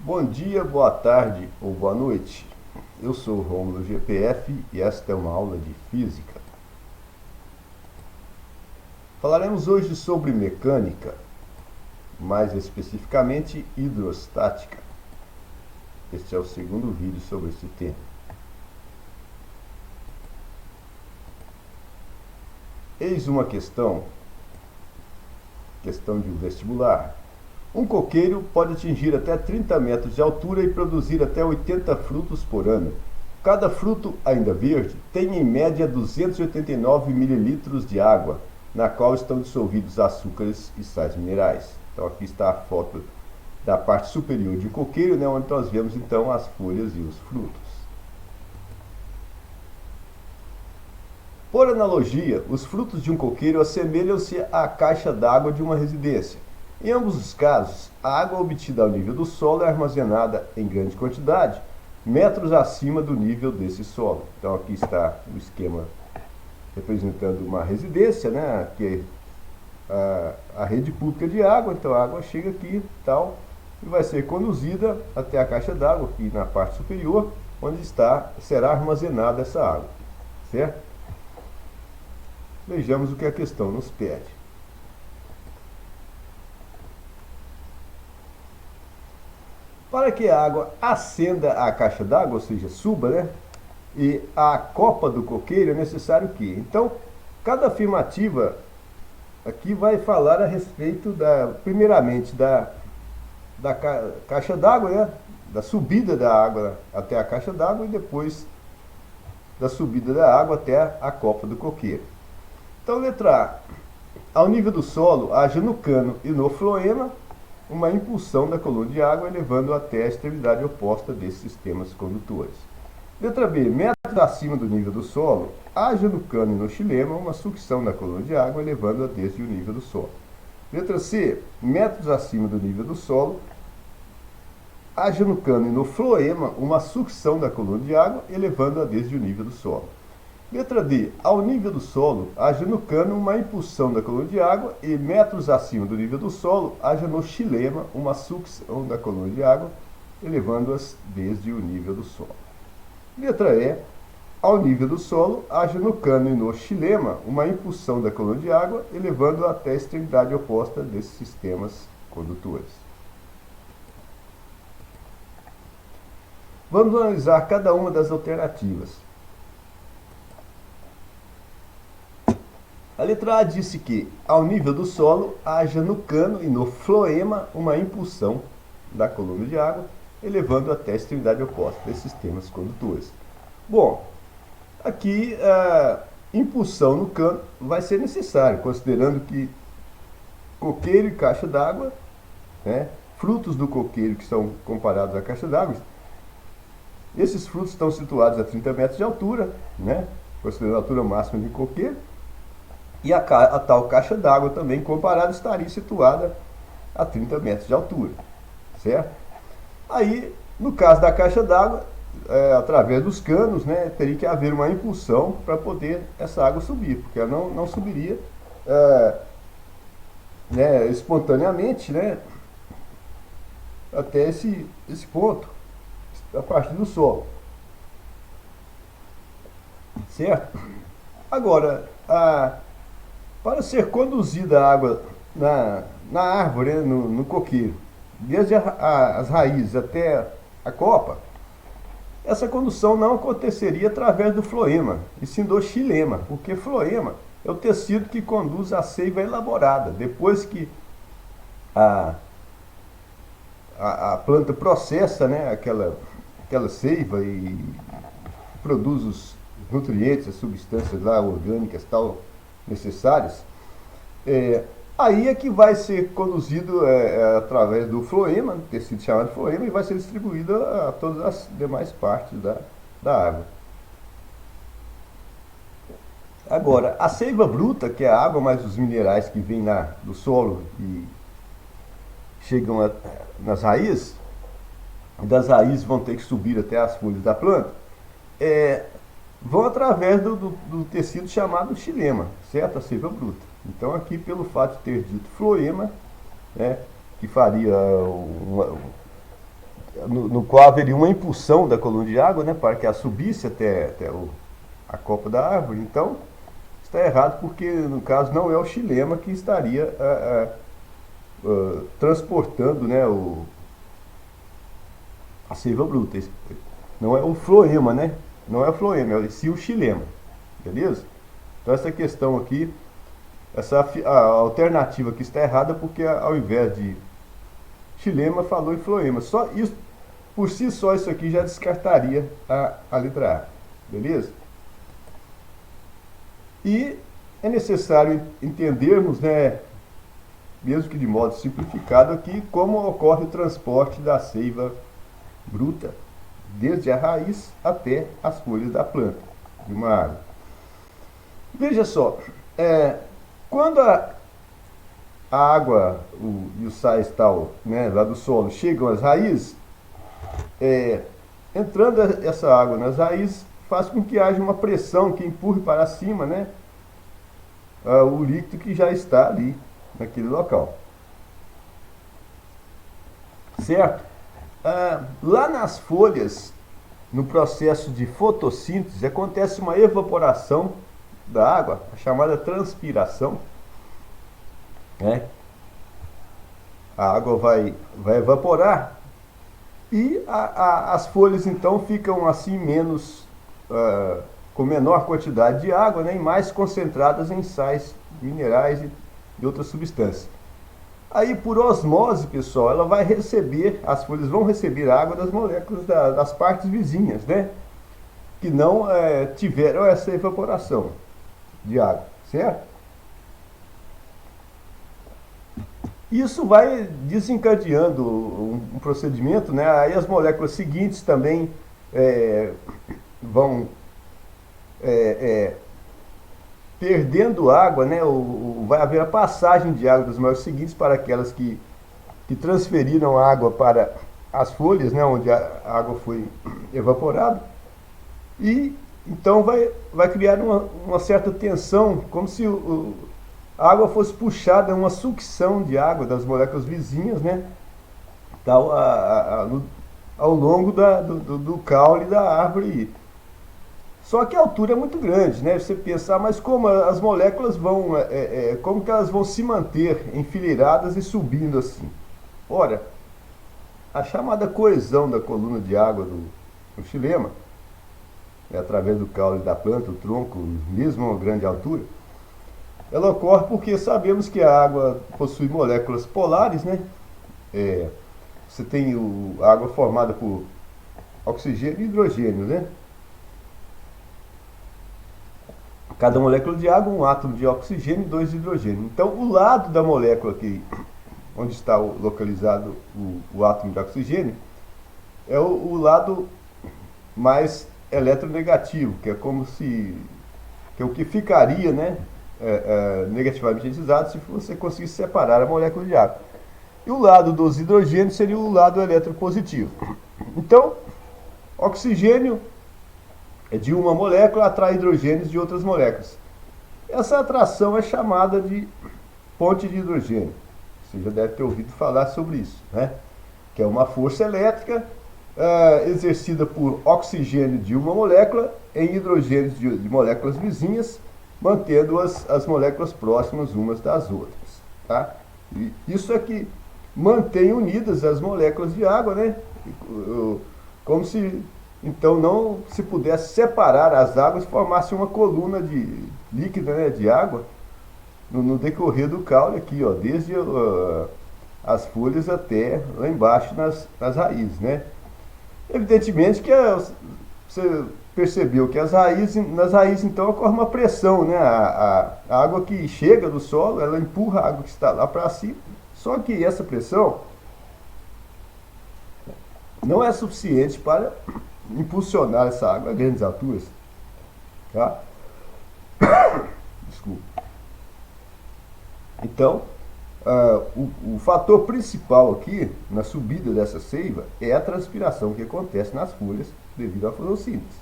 Bom dia, boa tarde ou boa noite. Eu sou o Rômulo GPF e esta é uma aula de Física. Falaremos hoje sobre mecânica, mais especificamente hidrostática. Este é o segundo vídeo sobre este tema. Eis uma questão de um vestibular. Um coqueiro pode atingir até 30 metros de altura e produzir até 80 frutos por ano. Cada fruto, ainda verde, tem em média 289 mililitros de água, na qual estão dissolvidos açúcares e sais minerais. Então aqui está a foto da parte superior de um coqueiro, né, onde nós vemos então as folhas e os frutos. Por analogia, os frutos de um coqueiro assemelham-se à caixa d'água de uma residência. Em ambos os casos, a água obtida ao nível do solo é armazenada em grande quantidade, metros acima do nível desse solo. Então aqui está o esquema representando uma residência, né, que é a rede pública de água. Então a água chega aqui tal, e vai ser conduzida até a caixa d'água, aqui na parte superior, onde será armazenada essa água, certo? Vejamos o que a questão nos pede. Para que a água ascenda à caixa d'água, ou seja, suba, né, e a copa do coqueiro, é necessário que... Então, cada afirmativa aqui vai falar a respeito, primeiramente, da caixa d'água, né, da subida da água até a caixa d'água e depois da subida da água até a copa do coqueiro. Então, letra A. Ao nível do solo, haja no cano e no floema uma impulsão da coluna de água, elevando até a extremidade oposta desses sistemas condutores. Letra B. Metros acima do nível do solo, haja no cano e no xilema uma sucção da coluna de água, elevando-a desde o nível do solo. Letra C. Metros acima do nível do solo, haja no cano e no floema uma sucção da coluna de água, elevando-a desde o nível do solo. Letra D. Ao nível do solo, haja no cano uma impulsão da coluna de água e metros acima do nível do solo, haja no xilema uma sucção da coluna de água, elevando-as desde o nível do solo. Letra E. Ao nível do solo, haja no cano e no xilema uma impulsão da coluna de água, elevando-a até a extremidade oposta desses sistemas condutores. Vamos analisar cada uma das alternativas. A letra A disse que, ao nível do solo, haja no cano e no floema uma impulsão da coluna de água, elevando até a extremidade oposta desses sistemas condutores. Bom, aqui a impulsão no cano vai ser necessária, considerando que coqueiro e caixa d'água, né, frutos do coqueiro que são comparados à caixa d'água, esses frutos estão situados a 30 metros de altura, né, considerando a altura máxima de coqueiro. E a tal caixa d'água também, comparada, estaria situada a 30 metros de altura, certo? Aí, no caso da caixa d'água, através dos canos, né, teria que haver uma impulsão para poder essa água subir, porque ela não subiria né, espontaneamente, né, até esse ponto, a partir do solo, certo? Agora, para ser conduzida a água na árvore, né, no coqueiro, desde as raízes até a copa, essa condução não aconteceria através do floema, e sim do xilema, porque floema é o tecido que conduz a seiva elaborada. Depois que a planta processa, né, aquela seiva e produz os nutrientes, as substâncias lá orgânicas tal necessárias, aí é que vai ser conduzido através do floema, tecido chamado floema, e vai ser distribuído a todas as demais partes da água. Agora, a seiva bruta, que é a água mais os minerais que vêm do solo e chegam nas raízes, das raízes vão ter que subir até as folhas da planta, vão através do tecido chamado xilema, certo? A seiva bruta. Então aqui, pelo fato de ter dito floema, né, que faria no qual haveria uma impulsão da coluna de água, né, para que ela subisse até a copa da árvore. Então, está errado porque, no caso, não é o xilema que estaria transportando, né, a seiva bruta. Não é o floema, né? Não é o floema, é sim o xilema. Beleza? Então essa questão aqui, a alternativa aqui está errada porque ao invés de xilema falou em floema. Só isso, por si só, isso aqui já descartaria a letra A. Beleza? E é necessário entendermos, né, mesmo que de modo simplificado aqui, como ocorre o transporte da seiva bruta, desde a raiz até as folhas da planta, de uma árvore. Veja só, quando a água e os sais tal, né, lá do solo chegam às raízes, entrando essa água nas raízes, faz com que haja uma pressão que empurre para cima, né, o líquido que já está ali, naquele local. Certo? Lá nas folhas, no processo de fotossíntese, acontece uma evaporação da água, a chamada transpiração. Né? A água vai evaporar e as folhas então ficam assim menos, com menor quantidade de água, né, e mais concentradas em sais minerais e outras substâncias. Aí, por osmose, pessoal, ela vai receber, as folhas vão receber água das moléculas das partes vizinhas, né? Que não tiveram essa evaporação de água, certo? Isso vai desencadeando um procedimento, né? Aí as moléculas seguintes também vão perdendo água, né? Vai haver a passagem de água das moléculas seguintes para aquelas que transferiram água para as folhas, né? Onde a água foi evaporada. E então vai criar uma certa tensão, como se a água fosse puxada, uma sucção de água das moléculas vizinhas, né? Ao longo do caule da árvore. Só que a altura é muito grande, né? Você pensar, mas como as moléculas vão, como que elas vão se manter enfileiradas e subindo assim? Ora, a chamada coesão da coluna de água do xilema, através do caule da planta, o tronco, mesmo a uma grande altura, ela ocorre porque sabemos que a água possui moléculas polares, né? Você tem a água formada por oxigênio e hidrogênio, né? Cada molécula de água, um átomo de oxigênio e 2 de hidrogênio. Então, o lado da molécula aqui, onde está localizado o átomo de oxigênio, é o lado mais eletronegativo, que é como se, que é o que ficaria, né, negativamente ionizado se você conseguisse separar a molécula de água. E o lado dos hidrogênios seria o lado eletropositivo. Então, oxigênio de uma molécula atrai hidrogênios de outras moléculas. Essa atração é chamada de ponte de hidrogênio. Você já deve ter ouvido falar sobre isso, né? Que é uma força elétrica exercida por oxigênio de uma molécula em hidrogênios de moléculas vizinhas, mantendo as moléculas próximas umas das outras. Tá? E isso é que mantém unidas as moléculas de água, né? Como se então não se pudesse separar as águas e formasse uma coluna de líquida, né, de água no decorrer do caule aqui, ó, desde as folhas até lá embaixo nas raízes, né? Evidentemente que você percebeu que nas raízes então ocorre uma pressão, né? A água que chega do solo, ela empurra a água que está lá para cima, só que essa pressão não é suficiente para impulsionar essa água a grandes alturas, tá? Desculpa. Então, o fator principal aqui na subida dessa seiva é a transpiração que acontece nas folhas devido à fotossíntese.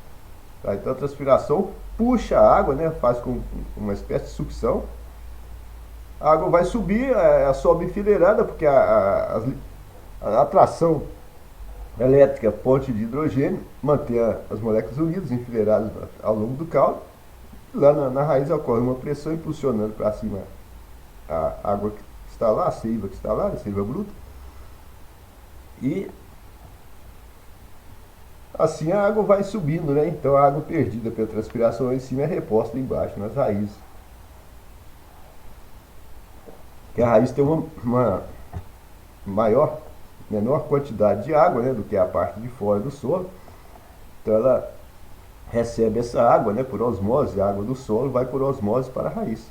Tá? Então a transpiração puxa a água, né? Faz com uma espécie de sucção. A água vai subir, sobe enfileirada, porque a atração elétrica, ponte de hidrogênio, mantém as moléculas unidas, enfileiradas ao longo do caule. Lá na raiz ocorre uma pressão impulsionando para cima a água que está lá, a seiva que está lá, a seiva bruta. E assim a água vai subindo, né? Então a água perdida pela transpiração lá em cima é reposta embaixo, nas raízes. Que a raiz tem uma menor quantidade de água, né, do que a parte de fora do solo. Então ela recebe essa água, né, por osmose, a água do solo vai por osmose para a raiz.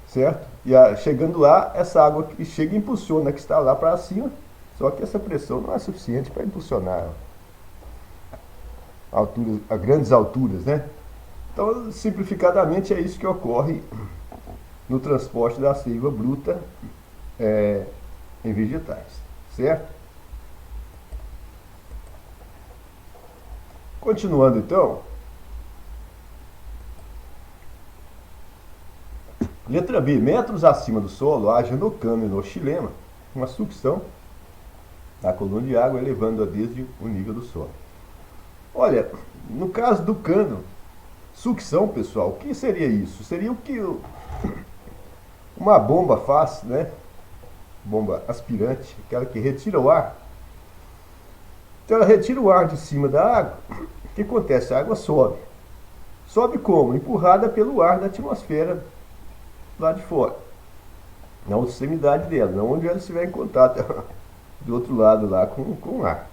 Certo? E chegando lá, essa água que chega e impulsiona, que está lá para cima, só que essa pressão não é suficiente para impulsionar a grandes alturas, né? Então, simplificadamente, é isso que ocorre no transporte da seiva bruta em vegetais, certo? Continuando então, letra B, metros acima do solo, haja no cano e no xilema uma sucção da coluna de água, elevando-a desde o nível do solo. Olha, no caso do cano, sucção, pessoal, o que seria isso? Seria o que uma bomba faz, né? Bomba aspirante, aquela que retira o ar. Então ela retira o ar de cima da água. O que acontece? A água sobe. Sobe como? Empurrada pelo ar da atmosfera lá de fora. Na outra extremidade dela, não onde ela estiver em contato do outro lado lá com o ar.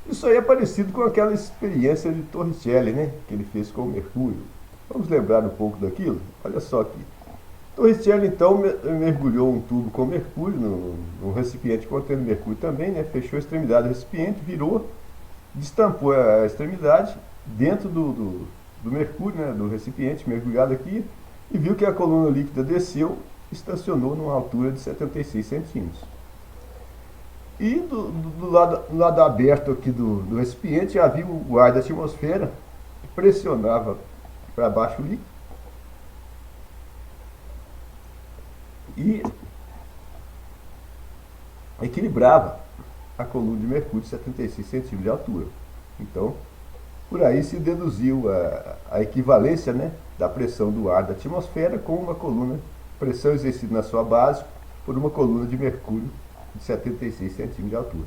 Isso aí é parecido com aquela experiência de Torricelli, né? Que ele fez com o mercúrio. Vamos lembrar um pouco daquilo? Olha só aqui. Torricelli então mergulhou um tubo com mercúrio, num recipiente contendo mercúrio também, né? Fechou a extremidade do recipiente, virou, destampou a extremidade dentro do mercúrio, né? Do recipiente mergulhado aqui, e viu que a coluna líquida desceu, estacionou numa altura de 76 centímetros. E do lado aberto aqui do recipiente havia o ar da atmosfera que pressionava para baixo o líquido e equilibrava a coluna de mercúrio de 76 centímetros de altura. Então, por aí se deduziu a equivalência, né, da pressão do ar da atmosfera com uma coluna, pressão exercida na sua base por uma coluna de mercúrio de 76 centímetros de altura.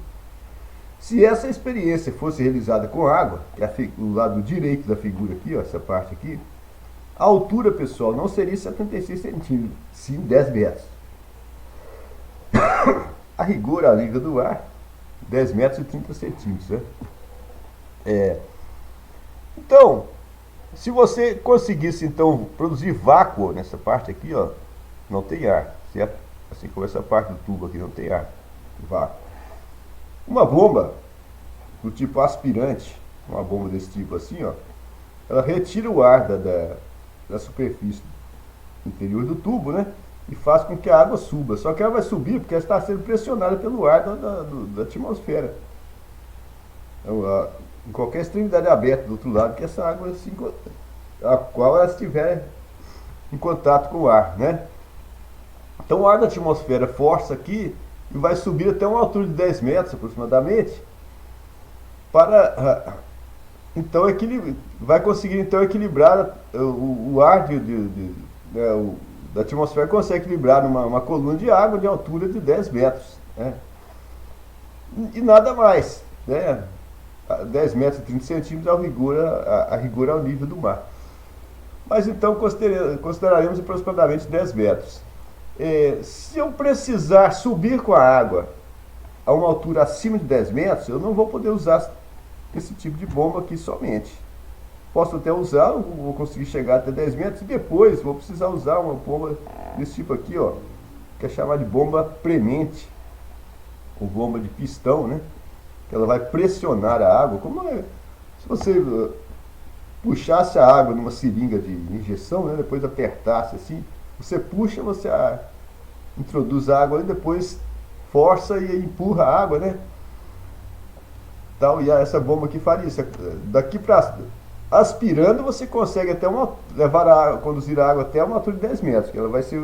Se essa experiência fosse realizada com água, que é o lado direito da figura aqui, ó, essa parte aqui, a altura, pessoal, não seria 76 centímetros, sim 10 metros. A rigor, a liga do ar, 10 metros e 30 centímetros. Né? Então, se você conseguisse, então, produzir vácuo nessa parte aqui, ó, não tem ar, certo? Assim como essa parte do tubo aqui não tem ar, vácuo. Uma bomba do tipo aspirante, uma bomba desse tipo assim, ó, ela retira o ar da superfície interior do tubo, né? E faz com que a água suba. Só que ela vai subir porque ela está sendo pressionada pelo ar da atmosfera. Então, em qualquer extremidade aberta do outro lado, que essa água, a qual ela estiver em contato com o ar, né? Então o ar da atmosfera força aqui e vai subir até uma altura de 10 metros aproximadamente, para então vai conseguir então equilibrar o ar da atmosfera, consegue equilibrar uma coluna de água de altura de 10 metros. Né? E nada mais. Né? 10 metros e 30 centímetros a rigor ao nível do mar. Mas então consideraremos aproximadamente 10 metros. Se eu precisar subir com a água a uma altura acima de 10 metros, eu não vou poder usar esse tipo de bomba aqui somente. Posso até usar, vou conseguir chegar até 10 metros e depois vou precisar usar uma bomba desse tipo aqui, ó, que é chamada de bomba premente, ou bomba de pistão, né? Que ela vai pressionar a água, se você puxasse a água numa seringa de injeção, né? Depois apertasse assim, você puxa, você introduz a água e depois força e empurra a água, né? Tal, e essa bomba aqui faria isso. Daqui para aspirando, você consegue até conduzir a água até uma altura de 10 metros, que ela vai ser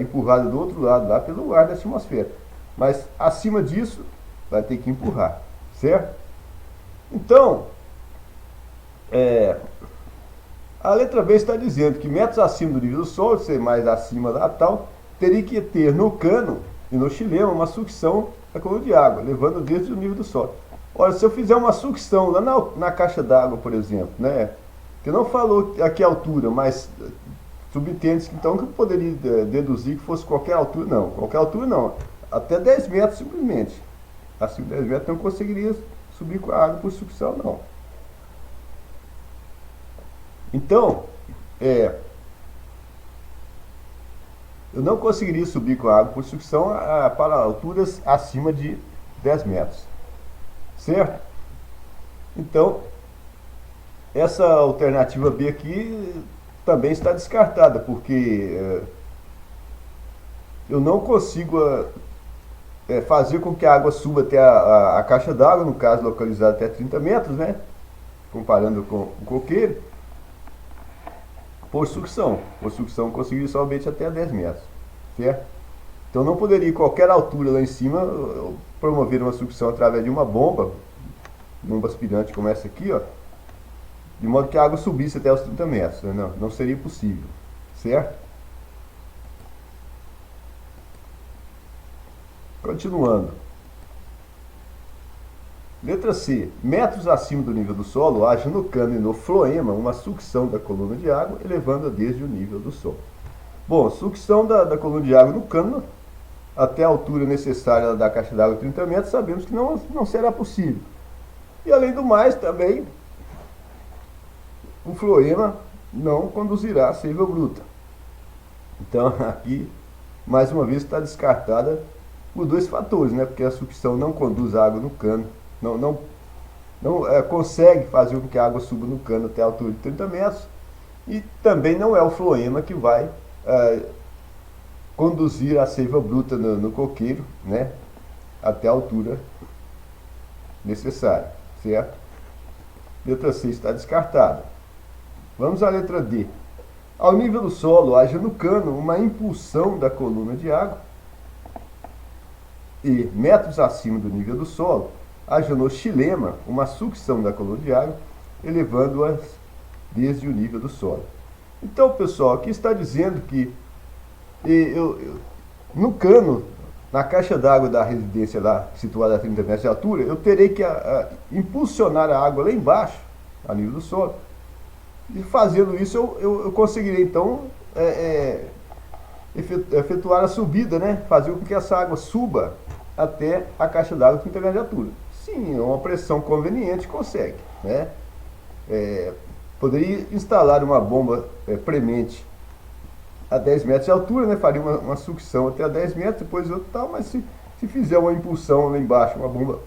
empurrada do outro lado, lá pelo ar da atmosfera. Mas acima disso, vai ter que empurrar. certo? Então, a letra B está dizendo que metros acima do nível do solo, ser mais acima da tal, teria que ter no cano e no xilema uma sucção da coluna de água, levando desde o nível do solo. Olha, se eu fizer uma sucção lá na caixa d'água, por exemplo, né, que não falou aqui a altura, mas subentende-se então que eu poderia deduzir que fosse qualquer altura, não, qualquer altura não, até 10 metros simplesmente. Acima de 10 metros não conseguiria subir com a água por sucção, não. Então, eu não conseguiria subir com a água por sucção para alturas acima de 10 metros. Certo? Então, essa alternativa B aqui também está descartada, porque eu não consigo fazer com que a água suba até a caixa d'água, no caso localizada até 30 metros, né? Comparando com o coqueiro, por sucção. Por sucção eu conseguiria somente até 10 metros. Certo? Então não poderia, qualquer altura lá em cima, promover uma sucção através de uma bomba aspirante como essa aqui, ó, de modo que a água subisse até os 30 metros. Né? Não seria possível. Certo? Continuando. Letra C. Metros acima do nível do solo, haja no cano e no floema uma sucção da coluna de água, elevando-a desde o nível do solo. Bom, sucção da coluna de água no cano até a altura necessária da caixa d'água, 30 metros, sabemos que não será possível. E além do mais, também, o floema não conduzirá a seiva bruta. Então, aqui, mais uma vez, está descartada por dois fatores, né? Porque a sucção não conduz a água no cano, não consegue fazer com que a água suba no cano até a altura de 30 metros, e também não é o floema que vai conduzir a seiva bruta no coqueiro, né, até a altura necessária, certo? Letra C está descartada. Vamos à letra D. Ao nível do solo, haja no cano uma impulsão da coluna de água e, metros acima do nível do solo, haja no xilema uma sucção da coluna de água, elevando-as desde o nível do solo. Então, pessoal, aqui está dizendo que no cano, na caixa d'água da residência lá, situada a 30 metros de altura, eu terei que impulsionar a água lá embaixo, a nível do solo, e fazendo isso eu conseguirei então efetuar a subida, né? Fazer com que essa água suba até a caixa d'água de 30 metros de altura. Sim, é uma pressão conveniente, consegue, né? Poderia instalar uma bomba premente a 10 metros de altura, né? Faria uma sucção até a 10 metros, depois outro tal, mas se fizer uma impulsão lá embaixo, uma bomba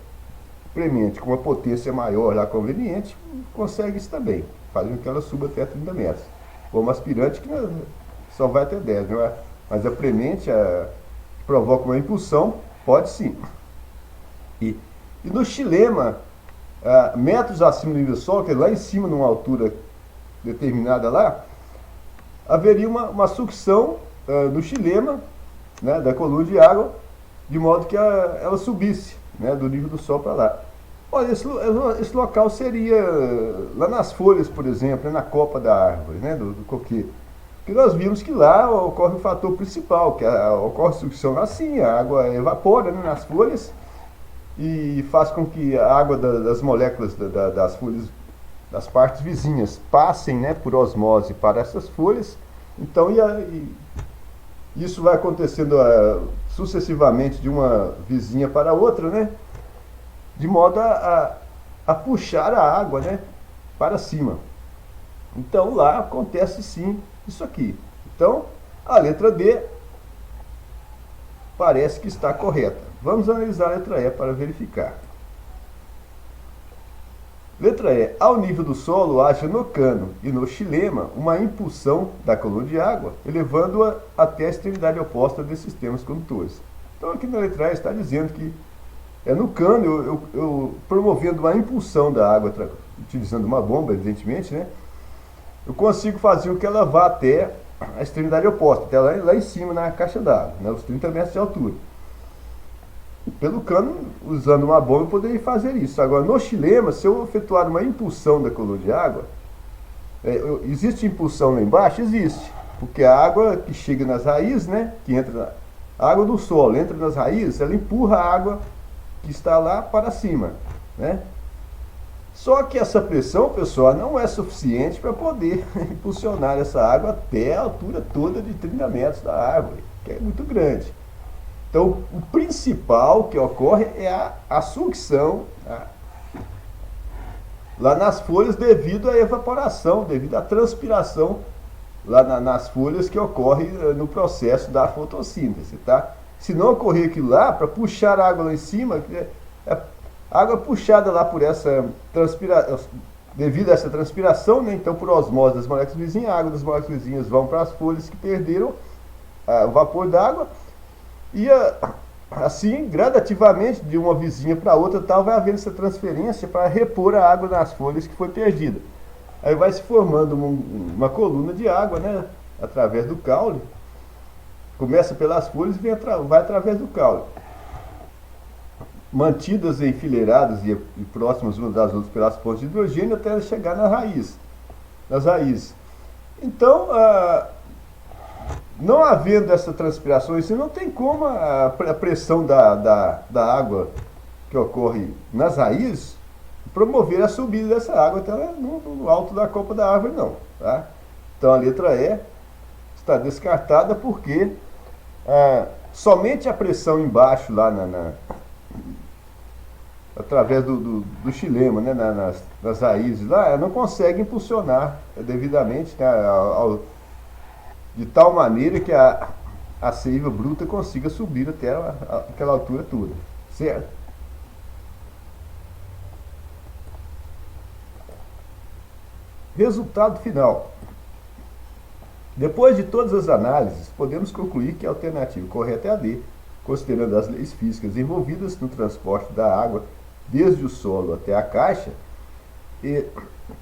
premente com uma potência maior lá conveniente, consegue isso também, fazendo que ela suba até 30 metros. Bomba aspirante que só vai até 10, não é? Mas a premente provoca uma impulsão, pode sim. E no xilema, metros acima do nível do solo, que é lá em cima, numa altura determinada lá, haveria uma sucção no xilema, né, da coluna de água, de modo que ela subisse, né, do nível do solo para lá. Olha, esse local seria lá nas folhas, por exemplo, na copa da árvore, né, do coqueiro. Porque nós vimos que lá ocorre o fator principal, que ocorre sucção assim, a água evapora, né, nas folhas, e faz com que a água das moléculas das folhas, das partes vizinhas, passem, né, por osmose para essas folhas. Então isso vai acontecendo sucessivamente de uma vizinha para a outra, né, de modo a puxar a água, né, para cima. Então lá acontece sim isso aqui. Então a letra D parece que está correta. Vamos analisar a letra E para verificar. Letra E. Ao nível do solo, haja no cano e no xilema uma impulsão da coluna de água, elevando-a até a extremidade oposta desses sistemas condutores. Então aqui na letra E está dizendo que no cano, eu promovendo uma impulsão da água, utilizando uma bomba, evidentemente, né, eu consigo fazer com que ela vá até a extremidade oposta, até lá em cima na caixa d'água, né, os 30 metros de altura. pelo cano, usando uma bomba, eu poderia fazer isso. Agora, no xilema, se eu efetuar uma impulsão da coluna de água, existe impulsão lá embaixo? Existe. Porque a água que chega nas raízes, né, que entra, a água do solo entra nas raízes, ela empurra a água que está lá para cima, né? Só que essa pressão, pessoal, não é suficiente para poder impulsionar essa água até a altura toda de 30 metros da árvore, que é muito grande. Então, o principal que ocorre é a sucção, tá, lá nas folhas devido à evaporação, devido à transpiração lá nas folhas que ocorre no processo da fotossíntese, tá? Se não ocorrer aquilo lá, para puxar a água lá em cima, a água puxada lá por essa transpiração, devido a essa transpiração, né? Então por osmose das moléculas vizinhas, a água das moléculas vizinhas vão para as folhas que perderam o vapor d'água, e assim, gradativamente, de uma vizinha para outra, tal, vai havendo essa transferência para repor a água nas folhas que foi perdida. Aí vai se formando uma coluna de água, né, através do caule. Começa pelas folhas e vai através do caule. Mantidas enfileiradas e próximas umas das outras pelas pontes de hidrogênio até chegar nas raízes. Então, não havendo essa transpiração, isso não tem como a pressão da água que ocorre nas raízes promover a subida dessa água até no alto da copa da árvore, não. Tá? Então a letra E está descartada porque somente a pressão embaixo, lá através do xilema, né, nas raízes, lá, ela não consegue impulsionar devidamente, né, de tal maneira que a seiva bruta consiga subir até aquela altura toda, certo? Resultado final. Depois de todas as análises, podemos concluir que a alternativa correta é a D, considerando as leis físicas envolvidas no transporte da água desde o solo até a caixa e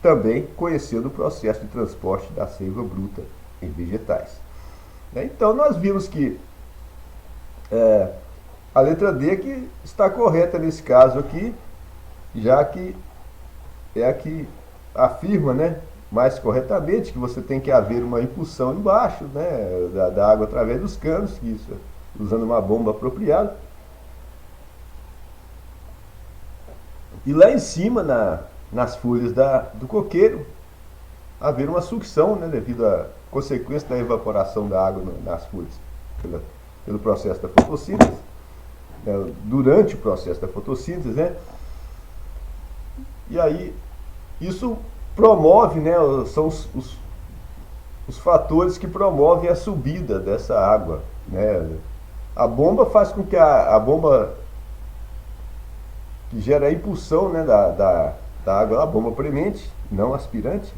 também conhecendo o processo de transporte da seiva bruta em vegetais. Então nós vimos que a letra D que está correta nesse caso aqui, já que é a que afirma, né, mais corretamente, que você tem que haver uma impulsão embaixo, né, da água através dos canos, isso, usando uma bomba apropriada. E lá em cima, nas folhas do coqueiro, haver uma sucção, né, devido à consequência da evaporação da água nas folhas, pelo processo da fotossíntese, durante o processo da fotossíntese, né? E aí, isso promove, né, são os fatores que promovem a subida dessa água, né? A bomba faz com que a bomba que gera a impulsão, né, da água, a bomba premente, não aspirante,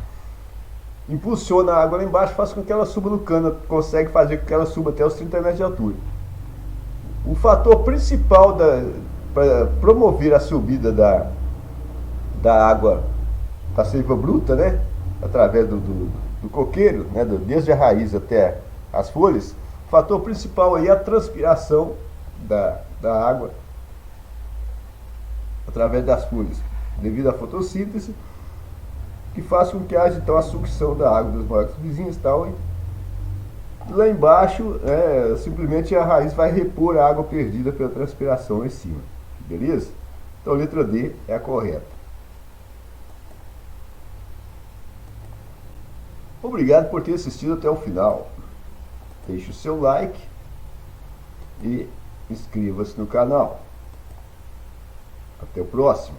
impulsiona a água lá embaixo, faz com que ela suba no cano, consegue fazer com que ela suba até os 30 metros de altura. O fator principal para promover a subida da água da seiva bruta, né, através do coqueiro, né, desde a raiz até as folhas, o fator principal aí é a transpiração da água através das folhas, devido à fotossíntese, que faz com que haja então a sucção da água das moléculas vizinhas e tal, e lá embaixo simplesmente a raiz vai repor a água perdida pela transpiração lá em cima, beleza? Então a letra D é a correta. Obrigado por ter assistido até o final. Deixe o seu like e inscreva-se no canal. Até o próximo.